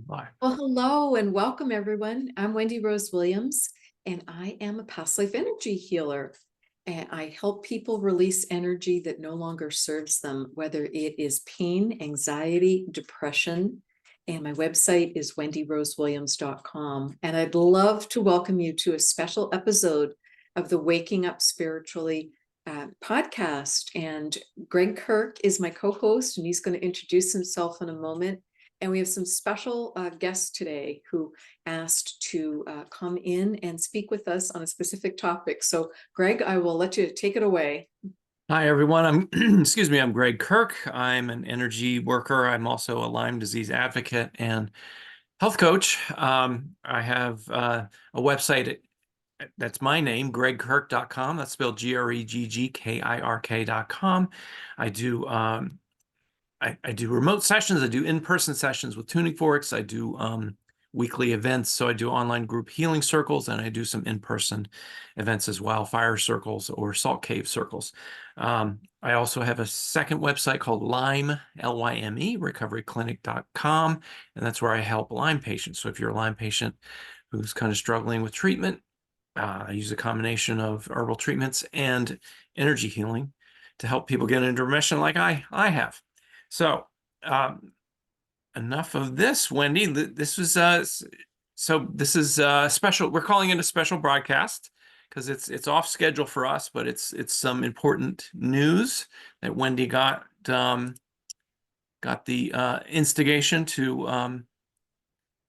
Bye. Well, hello and welcome, everyone. I'm Wendy Rose Williams, and I am a past life energy healer. And I help people release energy that no longer serves them, whether it is pain, anxiety, depression. And my website is wendyrosewilliams.com. And I'd love to welcome you to a special episode of the Waking Up Spiritually podcast. And Gregg Kirk is my co host, and he's going to introduce himself in a moment. And we have some special guests today who asked to come in and speak with us on a specific topic. So, Gregg, I will let you take it away. Hi, everyone. I'm, excuse me, I'm Gregg Kirk. I'm an energy worker. I'm also a Lyme disease advocate and health coach. I have a website that's my name, greggkirk.com. That's spelled GREGGKIRK.com. I do I do remote sessions. I do in-person sessions with tuning forks. I do weekly events. So I do online group healing circles, and I do some in-person events as well, fire circles or salt cave circles. I also have a second website called Lyme, Lyme, recoveryclinic.com, and that's where I help Lyme patients. So if you're a Lyme patient who's kind of struggling with treatment, I use a combination of herbal treatments and energy healing to help people get into remission like I have. So, enough of this, Wendy. This was this is special. We're calling it a special broadcast because it's off schedule for us, but it's some important news that Wendy got the instigation to oh,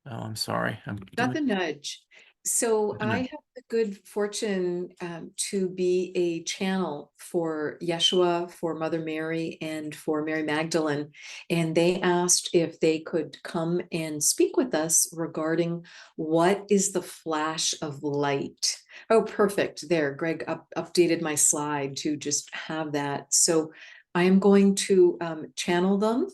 I'm sorry. I'm Got doing the nudge. So I have the good fortune to be a channel for Yeshua, for Mother Mary, and for Mary Magdalene. And they asked if they could come and speak with us regarding what is the flash of light. Oh, perfect. There, Gregg updated my slide to just have that. So I am going to channel them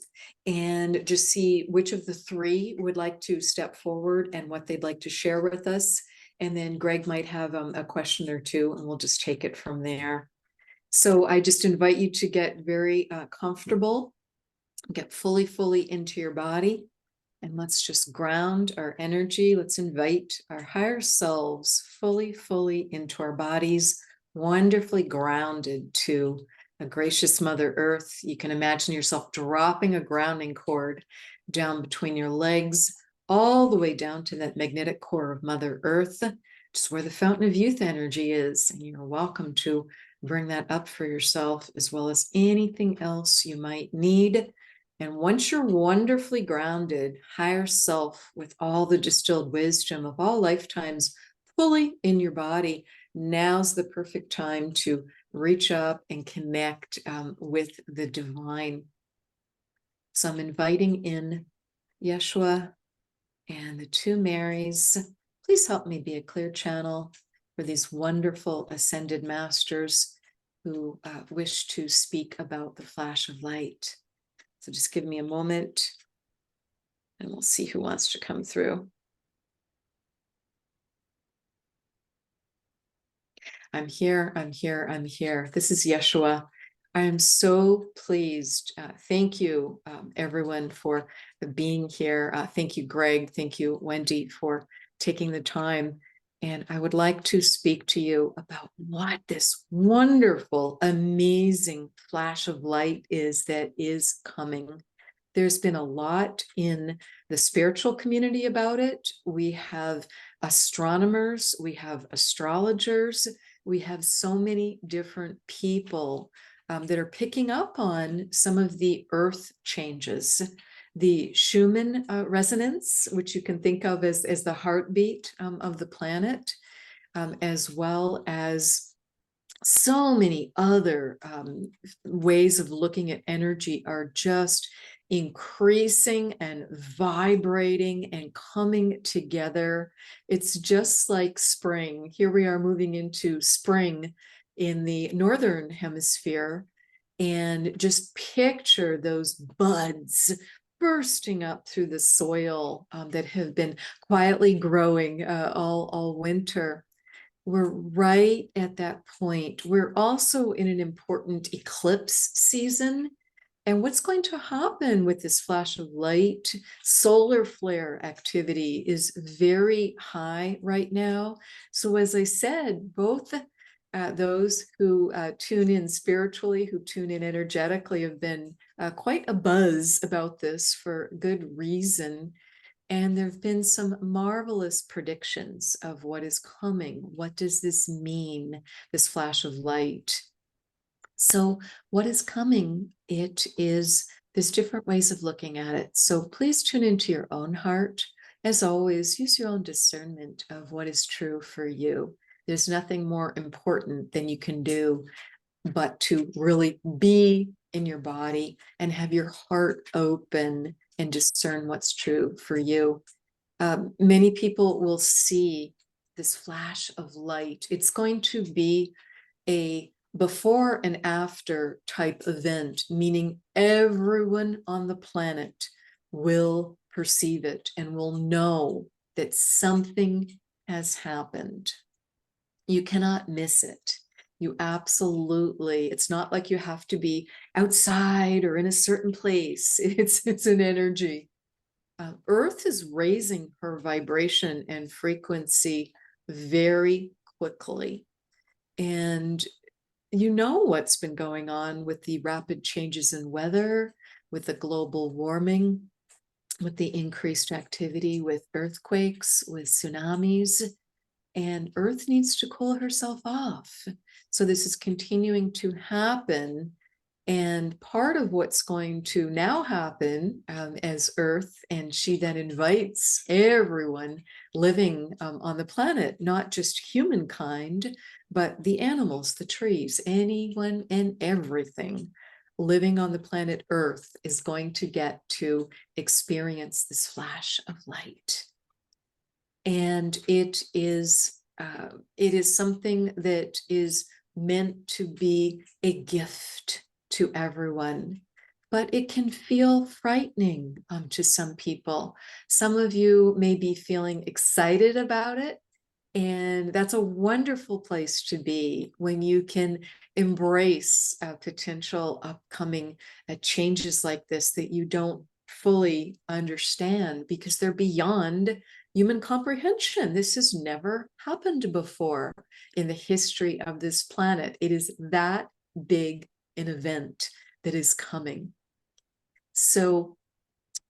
and just see which of the three would like to step forward and what they'd like to share with us. And then Gregg might have a question or two, and we'll just take it from there. So I just invite you to get very comfortable, get fully into your body, and let's just ground our energy. Let's invite our higher selves fully into our bodies, wonderfully grounded to a gracious Mother Earth. You can imagine yourself dropping a grounding cord down between your legs, all the way down to that magnetic core of Mother Earth, just where the fountain of youth energy is. And you're welcome to bring that up for yourself, as well as anything else you might need. And once you're wonderfully grounded, higher self with all the distilled wisdom of all lifetimes fully in your body, now's the perfect time to reach up and connect with the divine. So I'm inviting in Yeshua and the two Marys. Please help me be a clear channel for these wonderful ascended masters who wish to speak about the flash of light. So just give me a moment and we'll see who wants to come through. I'm here. This is Yeshua. I am so pleased. Thank you, everyone, for being here. Thank you, Gregg. Thank you, Wendy, for taking the time. And I would like to speak to you about what this wonderful, amazing flash of light is that is coming. There's been a lot in the spiritual community about it. We have astronomers, we have astrologers, we have so many different people that are picking up on some of the earth changes. The Schumann resonance, which you can think of as the heartbeat of the planet, as well as so many other ways of looking at energy are just increasing and vibrating and coming together. It's just like spring. Here we are moving into spring in the northern hemisphere, and just picture those buds bursting up through the soil that have been quietly growing all winter. We're right at that point. We're also in an important eclipse season. And what's going to happen with this flash of light? Solar flare activity is very high right now. So as I said, both those who tune in spiritually, who tune in energetically, have been quite abuzz about this for good reason. And there have been some marvelous predictions of what is coming. What does this mean, this flash of light? So what is coming? There's different ways of looking at it. So please tune into your own heart. As always, use your own discernment of what is true for you. There's nothing more important than you can do but to really be in your body and have your heart open and discern what's true for you. Many people will see this flash of light. It's going to be a before and after type event, meaning everyone on the planet will perceive it and will know that something has happened. You cannot miss it. You absolutely, it's not like you have to be outside or in a certain place. It's an energy. Earth is raising her vibration and frequency very quickly. And you know what's been going on with the rapid changes in weather, with the global warming, with the increased activity with earthquakes, with tsunamis, and Earth needs to cool herself off. So this is continuing to happen. And part of what's going to now happen as Earth, and she then invites everyone living on the planet, not just humankind, but the animals, the trees, anyone and everything living on the planet Earth is going to get to experience this flash of light. And it is something that is meant to be a gift to everyone, but it can feel frightening to some people. Some of you may be feeling excited about it, and that's a wonderful place to be when you can embrace potential upcoming changes like this that you don't fully understand because they're beyond human comprehension. This has never happened before in the history of this planet. It is that big an event that is coming. So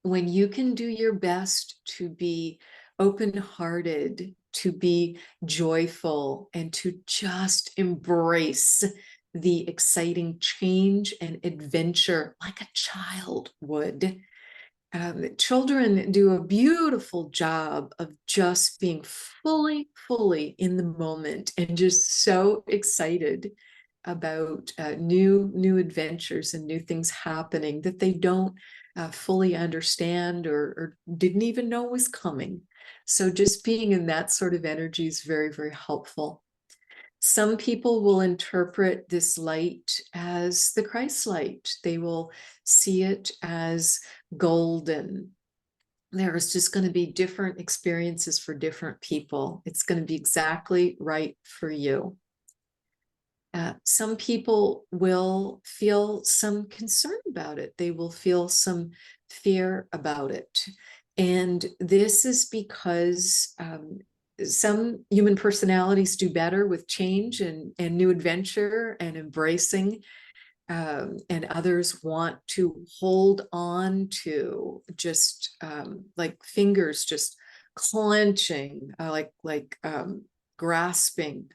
when you can do your best to be open-hearted, to be joyful, and to just embrace the exciting change and adventure like a child would. Children do a beautiful job of just being fully in the moment and just so excited about new adventures and new things happening that they don't fully understand or didn't even know was coming. So just being in that sort of energy is very, very helpful. Some people will interpret this light as the Christ light. They will see it as golden. There's just going to be different experiences for different people. It's going to be exactly right for you. Some people will feel some concern about it. They will feel some fear about it. And this is because some human personalities do better with change and new adventure and embracing, and others want to hold on to just like fingers just clenching, like grasping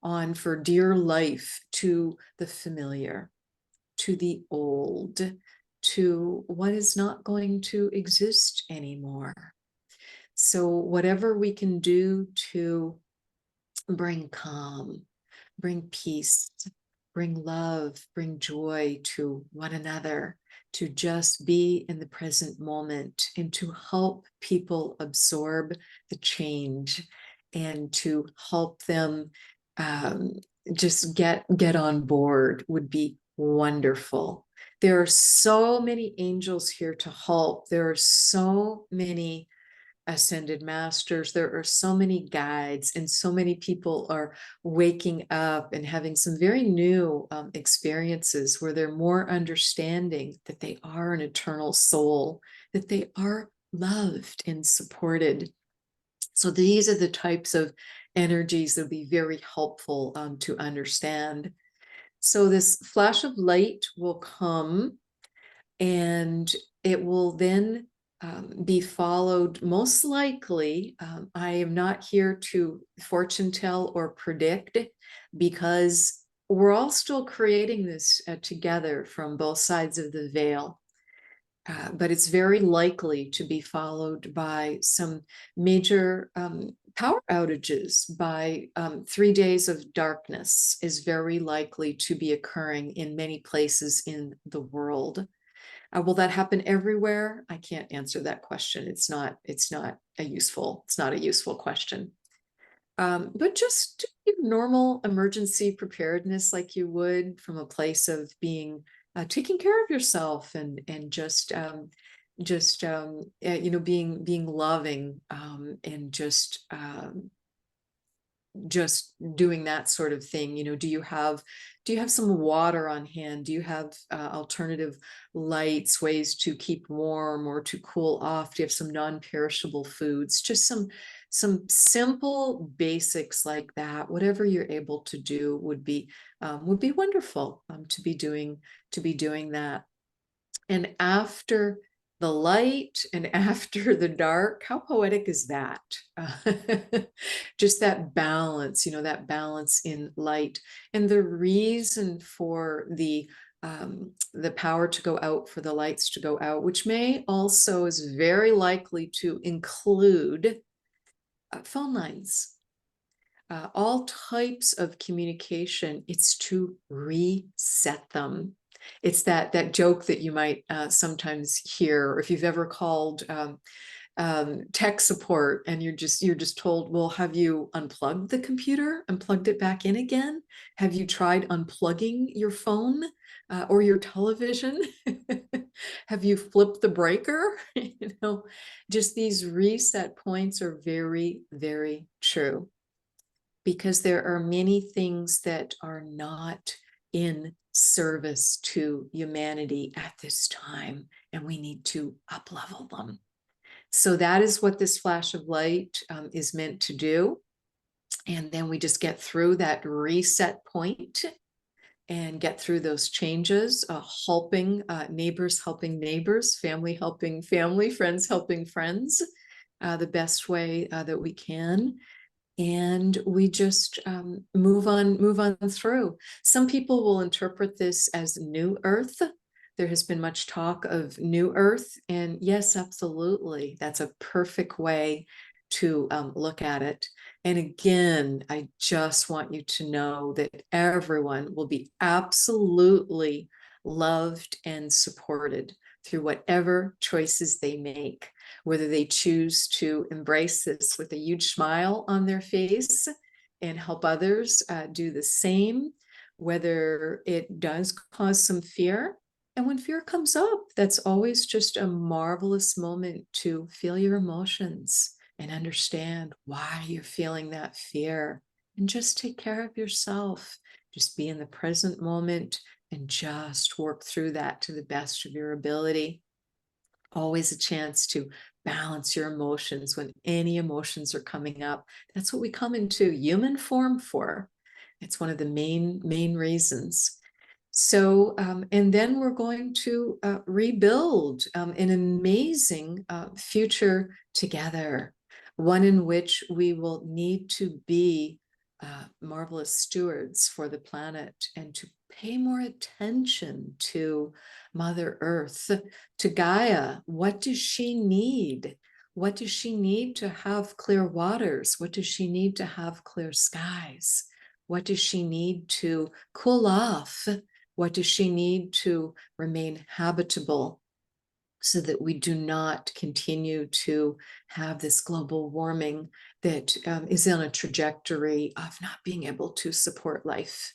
on for dear life to the familiar, to the old, to what is not going to exist anymore. So whatever we can do to bring calm, bring peace, bring love, bring joy to one another, to just be in the present moment and to help people absorb the change and to help them just get on board would be wonderful. There are so many angels here to help. There are so many ascended masters. There are so many guides, and so many people are waking up and having some very new experiences where they're more understanding that they are an eternal soul, that they are loved and supported. So these are the types of energies that will be very helpful to understand. So this flash of light will come, and it will then be followed, most likely. I am not here to fortune tell or predict, because we're all still creating this together from both sides of the veil. But it's very likely to be followed by some major power outages, by 3 days of darkness is very likely to be occurring in many places in the world. Will that happen everywhere? I can't answer that question. It's not a useful question. But just normal emergency preparedness, like you would from a place of being taking care of yourself, and being loving, and just doing that sort of thing. Do you have some water on hand? Do you have alternative lights, ways to keep warm or to cool off? Do you have some non-perishable foods? Just some simple basics like that. Whatever you're able to do would be wonderful, to be doing that. And after the light and after the dark, how poetic is that? Just that balance, that balance in light. And the reason for the power to go out, for the lights to go out, which may also is very likely to include phone lines, all types of communication. It's to reset them. It's that joke that you might sometimes hear, or if you've ever called tech support and you're just told, well, have you unplugged the computer and plugged it back in again? Have you tried unplugging your phone or your television? Have you flipped the breaker? Just these reset points are very, very true, because there are many things that are not in service to humanity at this time, and we need to up-level them. So that is what this flash of light is meant to do. And then we just get through that reset point and get through those changes, helping neighbors, family helping family, friends helping friends, the best way that we can. And we just move on through. Some people will interpret this as new earth. There has been much talk of new earth, and yes, absolutely, that's a perfect way to look at it. And again, I just want you to know that everyone will be absolutely loved and supported through whatever choices they make, whether they choose to embrace this with a huge smile on their face and help others do the same, whether it does cause some fear. And when fear comes up, that's always just a marvelous moment to feel your emotions and understand why you're feeling that fear, and just take care of yourself. Just be in the present moment and just work through that to the best of your ability. Always a chance to balance your emotions when any emotions are coming up. That's what we come into human form for. It's one of the main reasons. So, and then we're going to rebuild an amazing future together, one in which we will need to be marvelous stewards for the planet, and to pay more attention to Mother Earth, to Gaia. What does she need? What does she need to have clear waters? What does she need to have clear skies? What does she need to cool off? What does she need to remain habitable, so that we do not continue to have this global warming that is on a trajectory of not being able to support life?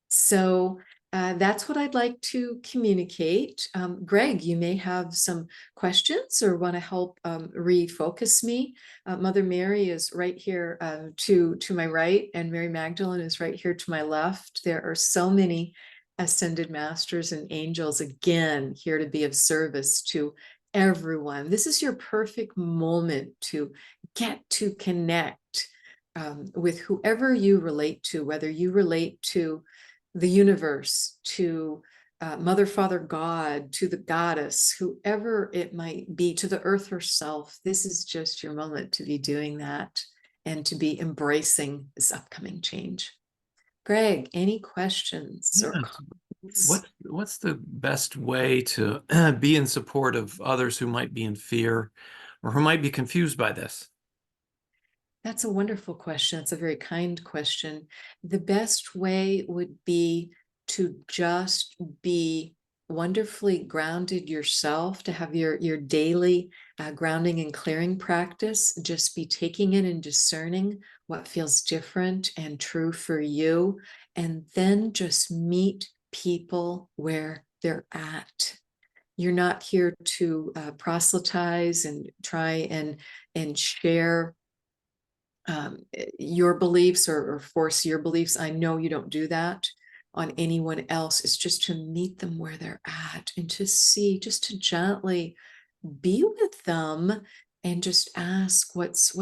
So That's what I'd like to communicate. Gregg, you may have some questions or want to help refocus me. Mother Mary is right here to my right, and Mary Magdalene is right here to my left. There are so many ascended masters and angels, again, here to be of service to everyone. This is your perfect moment to get to connect with whoever you relate to, whether you relate to the universe, to Mother, Father, God, to the goddess, whoever it might be, to the earth herself. This is just your moment to be doing that and to be embracing this upcoming change. Gregg, any questions or Yeah. comments? What's the best way to be in support of others who might be in fear or who might be confused by this? That's a wonderful question. It's a very kind question. The best way would be to just be wonderfully grounded yourself, to have your daily grounding and clearing practice, just be taking in and discerning what feels different and true for you, and then just meet people where they're at. You're not here to proselytize and try and share your beliefs or force your beliefs. I know you don't do that on anyone else. It's just to meet them where they're at and to see, just to gently be with them and just ask what's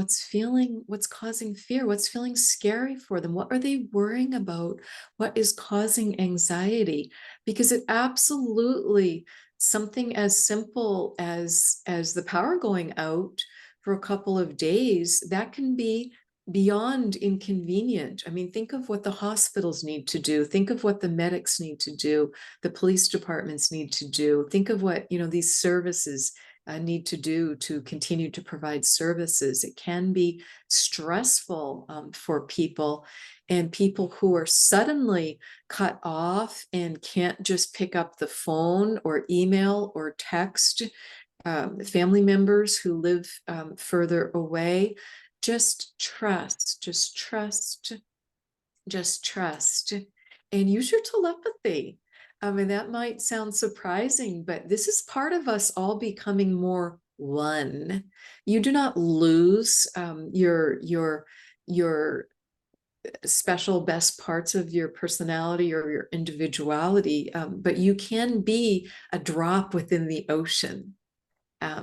causing fear, what's feeling scary for them, what are they worrying about, what is causing anxiety, because it absolutely, something as simple as the power going out for a couple of days, that can be beyond inconvenient. I mean, think of what the hospitals need to do, think of what the medics need to do, the police departments need to do, think of what these services need to do to continue to provide services. It can be stressful for people, and people who are suddenly cut off and can't just pick up the phone or email or text family members who live further away. Just trust, just trust, just trust, and use your telepathy. I mean, that might sound surprising, but this is part of us all becoming more one. You do not lose your special best parts of your personality or your individuality, but you can be a drop within the ocean.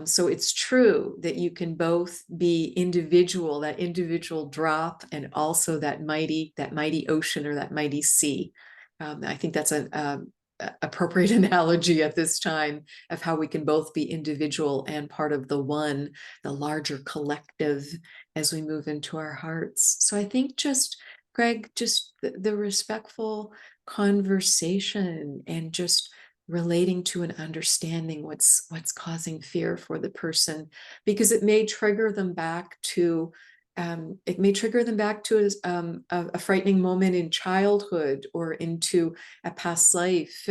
So it's true that you can both be individual, that individual drop, and also that mighty ocean or that mighty sea. I think that's an appropriate analogy at this time of how we can both be individual and part of the one, the larger collective, as we move into our hearts. So I think just, Gregg, just the respectful conversation and just relating to and understanding what's causing fear for the person, because it may trigger them back to a frightening moment in childhood or into a past life.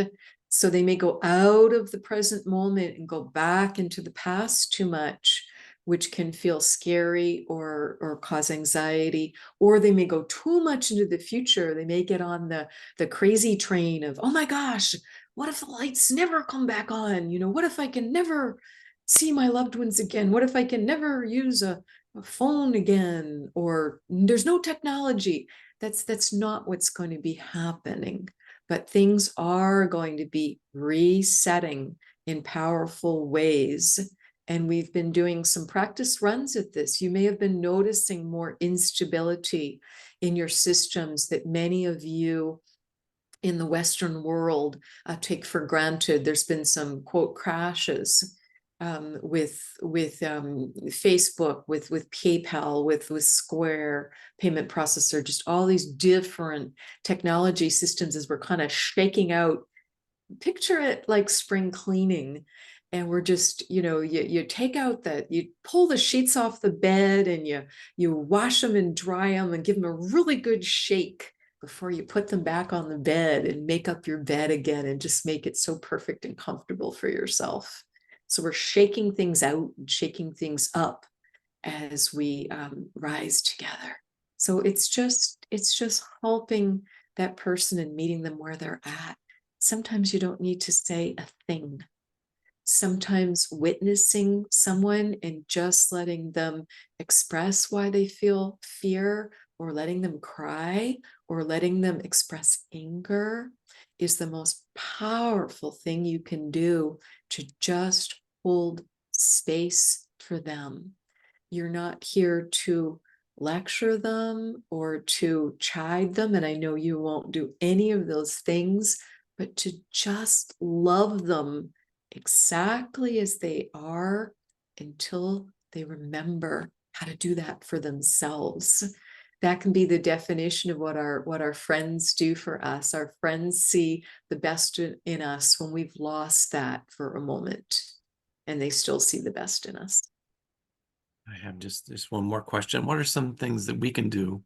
So they may go out of the present moment and go back into the past too much, which can feel scary or cause anxiety. Or they may go too much into the future. They may get on the crazy train of, oh my gosh, what if the lights never come back on? What if I can never see my loved ones again? What if I can never use a phone again? Or there's no technology. That's not what's going to be happening. But things are going to be resetting in powerful ways. And we've been doing some practice runs at this. You may have been noticing more instability in your systems that many of you in the Western world take for granted. There's been some quote crashes with Facebook, with PayPal, with Square payment processor, just all these different technology systems as we're kind of shaking out. Picture it like spring cleaning. And we're just, you take out you pull the sheets off the bed and you wash them and dry them and give them a really good shake before you put them back on the bed and make up your bed again and just make it so perfect and comfortable for yourself. So we're shaking things out and shaking things up as we rise together. So it's just helping that person and meeting them where they're at. sometimes you don't need to say a thing. Sometimes witnessing someone and just letting them express why they feel fear, or letting them cry, or letting them express anger is the most powerful thing you can do to just hold space for them. You're not here to lecture them or to chide them, and I know you won't do any of those things, but to just love them exactly as they are until they remember how to do that for themselves. That can be the definition of what our friends do for us. Our friends see the best in us when we've lost that for a moment, and they still see the best in us. I have just one more question. What are some things that we can do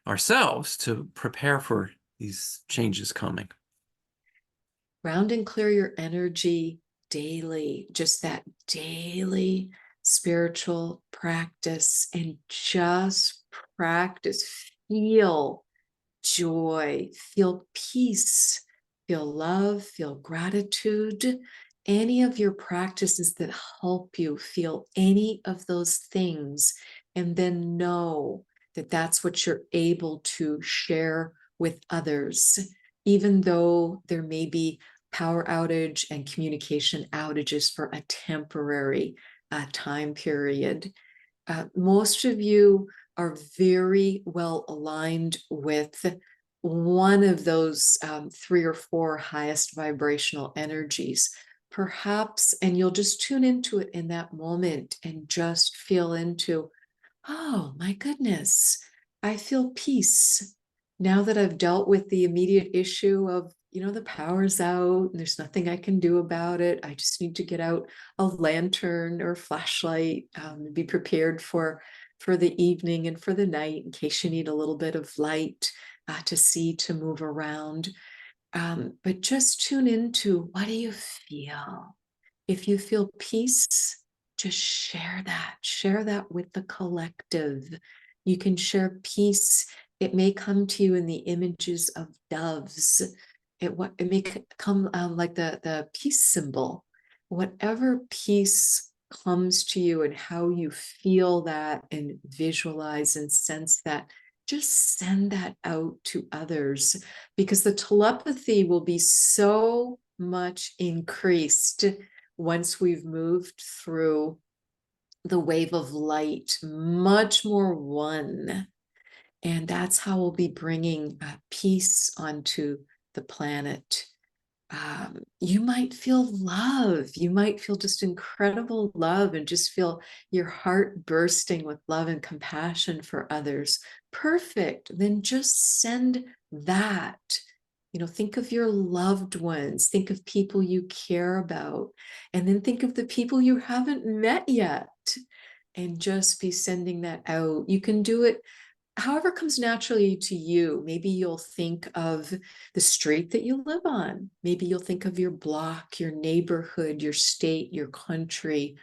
ourselves to prepare for these changes coming? Ground and clear your energy daily, just that daily spiritual practice, and just practice. Feel joy, feel peace, feel love, feel gratitude. Any of your practices that help you feel any of those things, and then know that that's what you're able to share with others, even though there may be power outage and communication outages for a temporary time period. Most of you are very well aligned with one of those 3 or 4 highest vibrational energies, perhaps, and you'll just tune into it in that moment and just feel into, oh my goodness, I feel peace. Now that I've dealt with the immediate issue of, the power's out and there's nothing I can do about it. I just need to get out a lantern or flashlight, be prepared for the evening and for the night in case you need a little bit of light to see, to move around. But just tune into, what do you feel? If you feel peace, just share that with the collective. You can share peace. It may come to you in the images of doves. It may come like the peace symbol. Whatever peace comes to you and how you feel that and visualize and sense that, just send that out to others, because the telepathy will be so much increased once we've moved through the wave of light, much more one. And that's how we'll be bringing peace onto the planet. You might feel love. You might feel just incredible love and just feel your heart bursting with love and compassion for others. Perfect. Then just send that. Think of your loved ones, think of people you care about, and then think of the people you haven't met yet, and just be sending that out. You can do it however comes naturally to you. Maybe you'll think of the street that you live on. Maybe you'll think of your block, your neighborhood, your state, your country,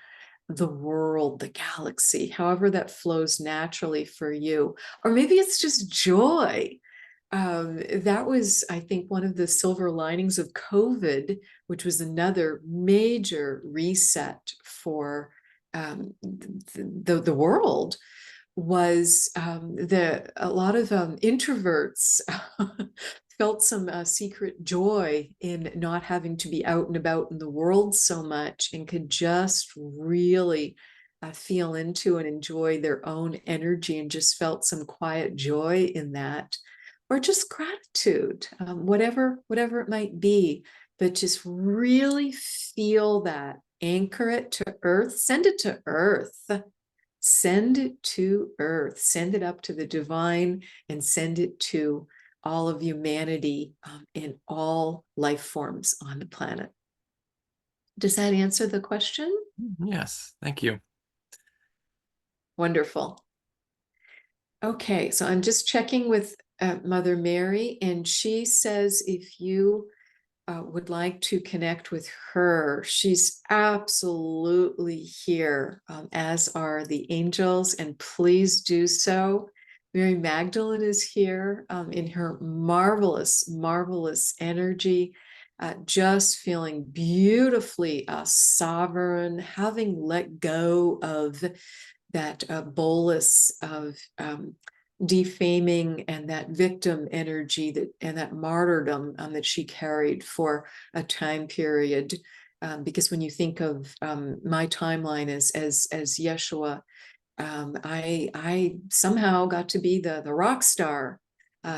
the world, the galaxy, however that flows naturally for you. Or maybe it's just joy. That was, I think, one of the silver linings of COVID, which was another major reset for the world, was a lot of introverts felt some secret joy in not having to be out and about in the world so much, and could just really feel into and enjoy their own energy, and just felt some quiet joy in that, or just gratitude, whatever it might be. But just really feel that, anchor it to earth, send it to earth. Send it to earth, send it up to the divine, and send it to all of humanity, in all life forms on the planet. Does that answer the question? Yes, thank you. Wonderful. Okay, so I'm just checking with Mother Mary, and she says if you would like to connect with her, she's absolutely here, as are the angels, and please do so. Mary Magdalene is here in her marvelous, marvelous energy. just feeling beautifully sovereign, having let go of that bolus of defaming and that victim energy and that martyrdom that she carried for a time period. Because when you think of my timeline as Yeshua, I somehow got to be the rock star,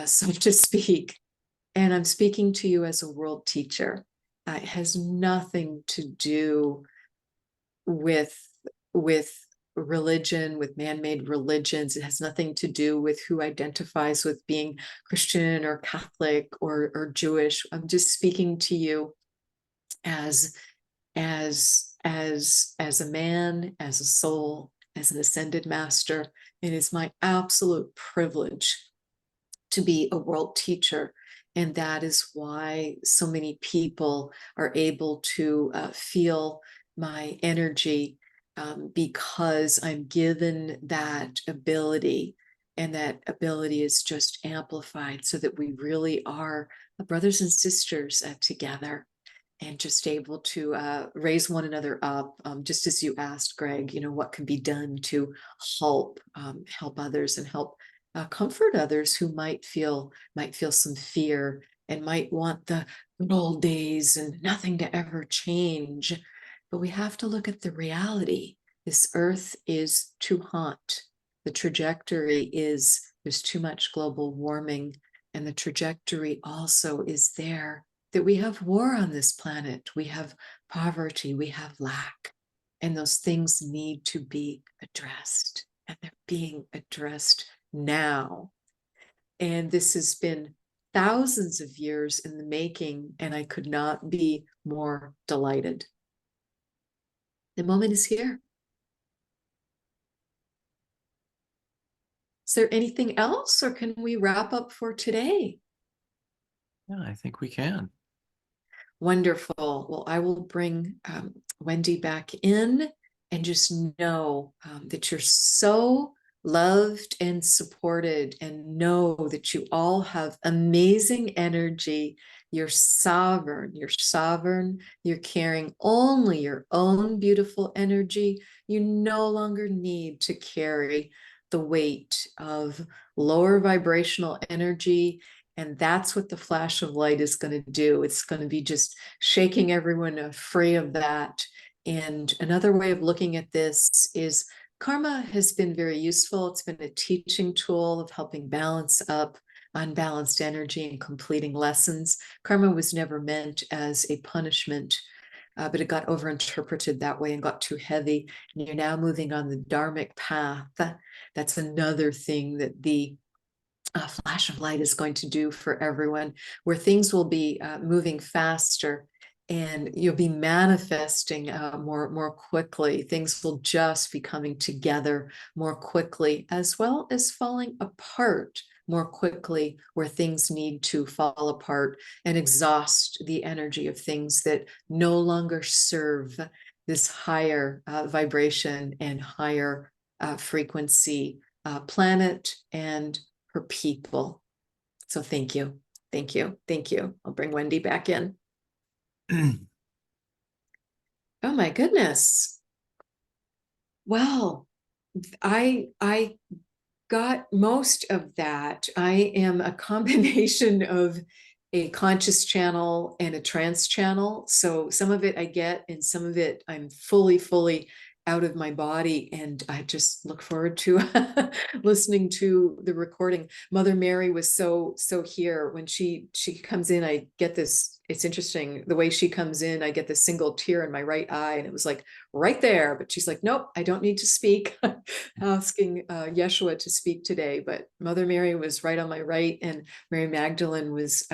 so to speak. And I'm speaking to you as a world teacher. It has nothing to do with with religion, with man-made religions. It has nothing to do with who identifies with being Christian or Catholic or Jewish. I'm just speaking to you as as a man, as a soul, as an ascended master. It is my absolute privilege to be a world teacher. And that is why so many people are able to feel my energy, because I'm given that ability. And that ability is just amplified so that we really are brothers and sisters together, and just able to raise one another up. Just as you asked, Gregg, what can be done to help others and help comfort others who might feel some fear and might want the good old days and nothing to ever change. But we have to look at the reality. This earth is too hot. The trajectory is there's too much global warming, and the trajectory also is there that we have war on this planet, we have poverty, we have lack, and those things need to be addressed, and they're being addressed now. And this has been thousands of years in the making, and I could not be more delighted. The moment is here. Is there anything else, or can we wrap up for today? Yeah, I think we can. Wonderful. Well, I will bring Wendy back in, and just know that you're so loved and supported, and know that you all have amazing energy. You're sovereign. You're sovereign. You're carrying only your own beautiful energy. You no longer need to carry the weight of lower vibrational energy. And that's what the flash of light is going to do. It's going to be just shaking everyone free of that. And another way of looking at this is karma has been very useful. It's been a teaching tool of helping balance up unbalanced energy and completing lessons. Karma was never meant as a punishment, but it got overinterpreted that way and got too heavy. And you're now moving on the dharmic path. That's another thing that the a flash of light is going to do for everyone, where things will be moving faster, and you'll be manifesting more quickly. Things will just be coming together more quickly, as well as falling apart more quickly where things need to fall apart, and exhaust the energy of things that no longer serve this higher vibration and higher frequency planet and her people. So thank you. Thank you. Thank you. I'll bring Wendy back in. Oh my goodness. Well, I got most of that. I am a combination of a conscious channel and a trance channel. So some of it I get, and some of it I'm fully out of my body. And I just look forward to listening to the recording. Mother Mary was so here when she comes in. I get this. It's interesting the way she comes in. I get this single tear in my right eye, and it was like right there. But she's like, nope, I don't need to speak. Asking Yeshua to speak today. But Mother Mary was right on my right, and Mary Magdalene was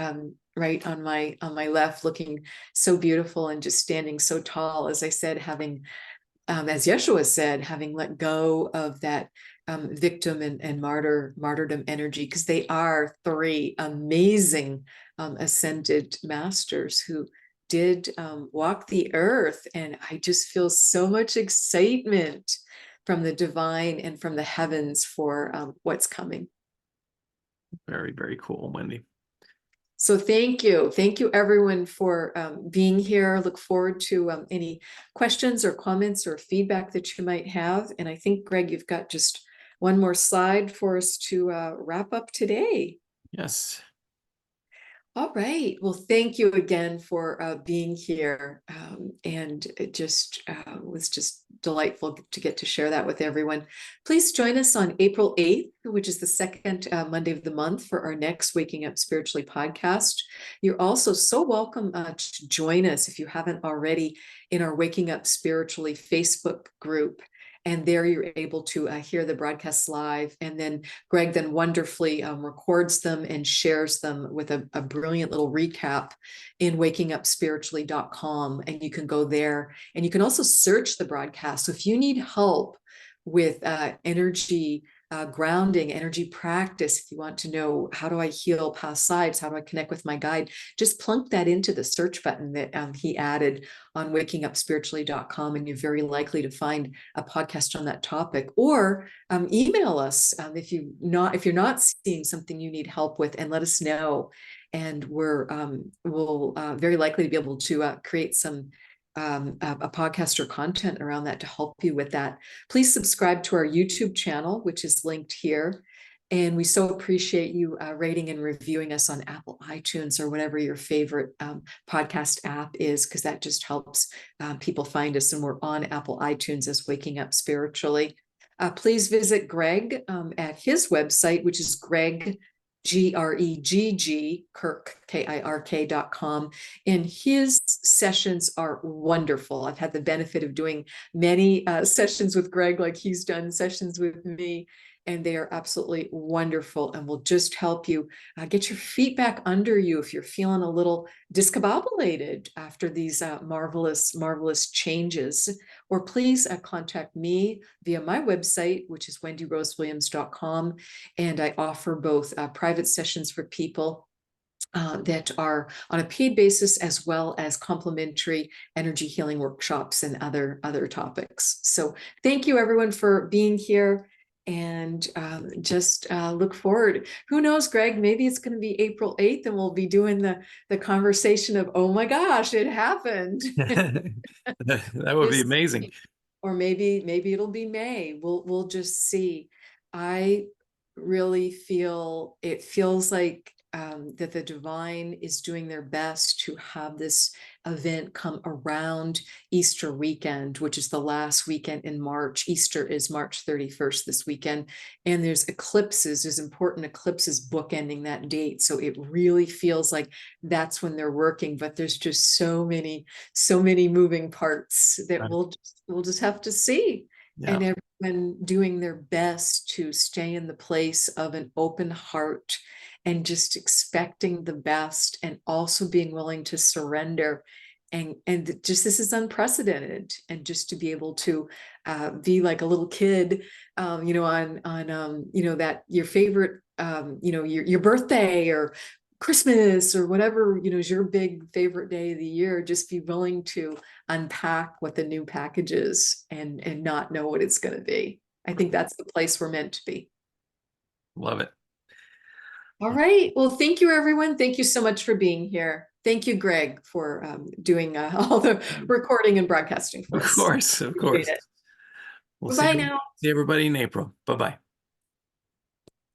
right on my left, looking so beautiful and just standing so tall. As I said, having as Yeshua said, having let go of that victim and martyrdom energy, because they are three amazing ascended masters who did walk the earth. And I just feel so much excitement from the divine and from the heavens for what's coming. Very, very cool, Wendy. So thank you. Thank you everyone for being here. Look forward to any questions or comments or feedback that you might have. And I think, Gregg, you've got just one more slide for us to wrap up today. Yes. All right. Well, thank you again for being here. And it just was just delightful to get to share that with everyone. Please join us on April 8th, which is the second Monday of the month, for our next Waking Up Spiritually podcast. You're also so welcome to join us, if you haven't already, in our Waking Up Spiritually Facebook group. And there you're able to hear the broadcasts live. And then Gregg then wonderfully records them and shares them with a brilliant little recap in wakingupspiritually.com. And you can go there, and you can also search the broadcast. So if you need help with energy grounding, energy practice, if you want to know, how do I heal past lives, how do I connect with my guide, just plunk that into the search button that he added on wakingupspiritually.com, and you're very likely to find a podcast on that topic. Or email us if you're not seeing something you need help with, and let us know, and we'll very likely be able to create some a podcast or content around that to help you with that. Please subscribe to our YouTube channel, which is linked here. And we so appreciate you rating and reviewing us on Apple iTunes or whatever your favorite podcast app is, because that just helps people find us. And we're on Apple iTunes as Waking Up Spiritually. Please visit Gregg at his website, which is Gregg, Gregg, Kirk, KIRK.com. And his sessions are wonderful. I've had the benefit of doing many sessions with Gregg, like he's done sessions with me, and they are absolutely wonderful and will just help you get your feet back under you if you're feeling a little discombobulated after these marvelous changes. Or please contact me via my website, which is wendyrosewilliams.com. And I offer both private sessions for people that are on a paid basis, as well as complimentary energy healing workshops and other topics. So thank you everyone for being here, and just look forward. Who knows, Gregg, maybe it's going to be April 8th and we'll be doing the conversation of, oh my gosh, it happened. That would be amazing. Or maybe it'll be May. We'll just see. I really feel, it feels like that the divine is doing their best to have this event come around Easter weekend, which is the last weekend in March. Easter is March 31st this weekend. And there's important eclipses bookending that date. So it really feels like that's when they're working, but there's just so many moving parts that Right. we'll just have to see. Yeah. And everyone doing their best to stay in the place of an open heart and just expecting the best, and also being willing to surrender. And just, this is unprecedented. And just to be able to be like a little kid, on that your favorite, your birthday or Christmas or whatever, is your big favorite day of the year, just be willing to unpack what the new package is and not know what it's going to be. I think that's the place we're meant to be. Love it. All right. Well, thank you, everyone. Thank you so much for being here. Thank you, Gregg, for doing all the recording and broadcasting for us. Of course. We'll Bye now. see everybody in April. Bye-bye.